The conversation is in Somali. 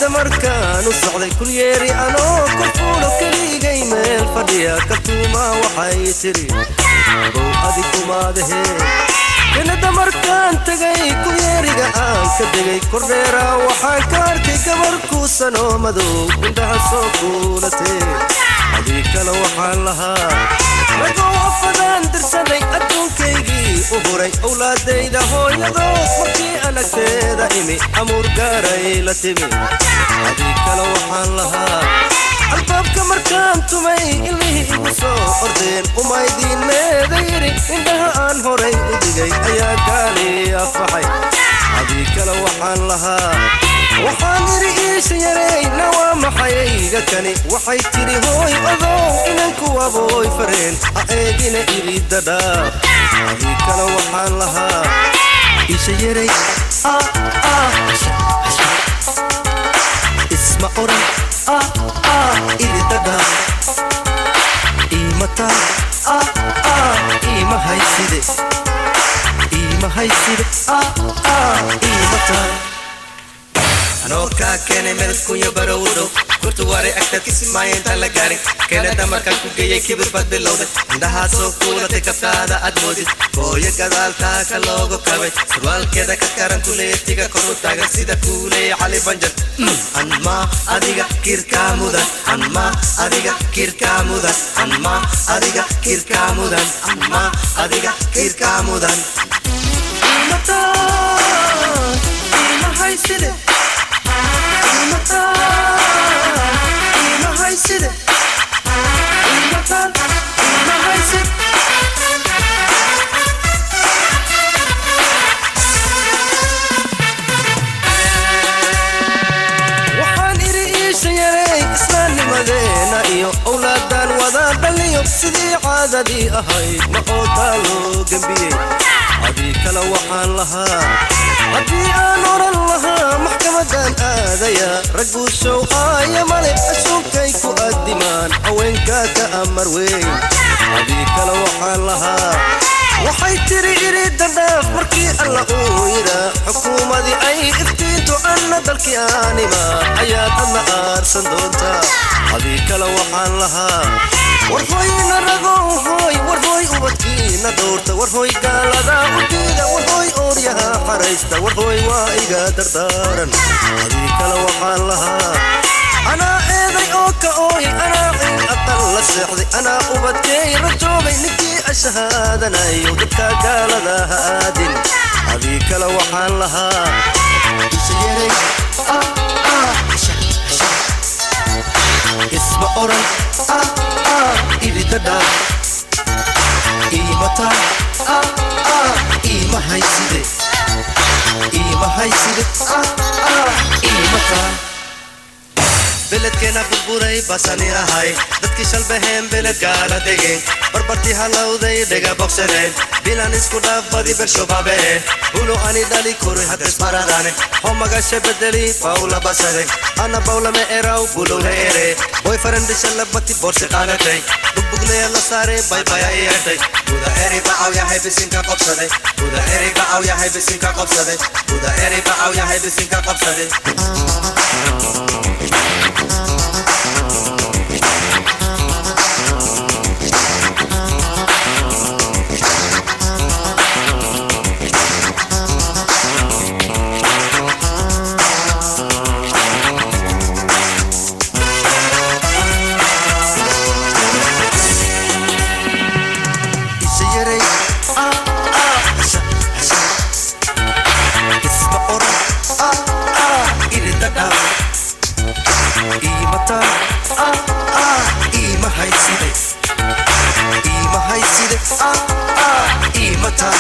markaan u socday kun yeeri anoo korfuulo keligay meel fadhiya kartuuma waxay tiri abow adi kumaadahee kanada markaan tagay kun yeeriga aan ka degay kordheera waxaan ka arkay gabar kuusanoo madow indhaha soo kuulatee adii kale waxaan lahaa ragoo afadaan dirsaday adduunkaygii u huray awlaadayda hooyadood markii anagteeda imi amuur gaaray la timi adii kale waxaan lahaa albaabka markaan tumay ilmihii igu soo ordeen umaydiin meeda yidhi indhaha aan horay u dhigay ayaa gaali afaxay adii kale waxaan lahaa waxaan yidhi iisha yarayna waa maxayayga kani waxay tidhi hooy odow inanku abooy fareen ha eegina iridadhaaf adii kale waxaan lahaa iisha yaray isma oran iridadhaaf iimataan iimahayside iimataan anoo kaa keenay meel kunya barowdhow kurtu waaray agtaad kisimaayo intaan la gaarin keenada markaan ku geeyay kibir baad bilowday indhahaa soo kuulatay kabtaada aad moodid hooyo gadaaltaa ka loogu kabay surwaalkeeda ka karan kuleetiga kor u taagan sida kuuleeya cali banjar anmaa adiga kirkaa mudan anmaa adiga kirkaa mudan anmaa adiga kirkaa mudan anmaa adiga kirkaa mudan iimahayside waxaan iri iisha yaray islaamnimadeena iyo awlaadaan wada dhaliyo sidii caadadii ahayd ma oodaa loo gembiyey adii kale waxaan lahaa haddii aan oran lahaa maxkamadan aadaya ragguu show aaya male ashuunkay ku addimaan haweenkaa ka amar weyn adii kale waxaan lahaa waxay tiri iridadhaaf markii alla uu yidhaa xukuumadii ay iftiinto anna dalkii aanima ayaad adna aarsan doontaa adii kale waxaan lahaa warhooyna ragow hooy warhooy ubadkiina dhowrta warhooy gaaladaa u diida warhooy ooryaha xaraysta warhooy waa iga dardaaran adii kale waxaan lahaa anaa eeday oo ka ooy anaa ciin aqal la seexday anaa ubadkeey rajoobay ninkii ashahaadanayo dadka gaalada ha aadin adii kale waxaan lahaa isha yaray isma oran iridadhaaf iimataan iimahayside iimataan beledkeena burburay basani ahay dadkii shalbaheen beled gaala degeen barbartii halowday dhega bogsadeen bilan isku dhaaf badi bershobaabeen hulo ani dhali koray hadesmaradaane hoo magasha bedeli bawla basade ana bawlame eraw bulowle ere boyfarendishalabati borsi qaadatay bugbugleya la saare baybaya iyadhay buda eri bacaw yahay bisinka qobsade buda eri bacaw yahay bisinka qobsade buda eri bacaw yahay bisinka qobsade iimahayside iimataan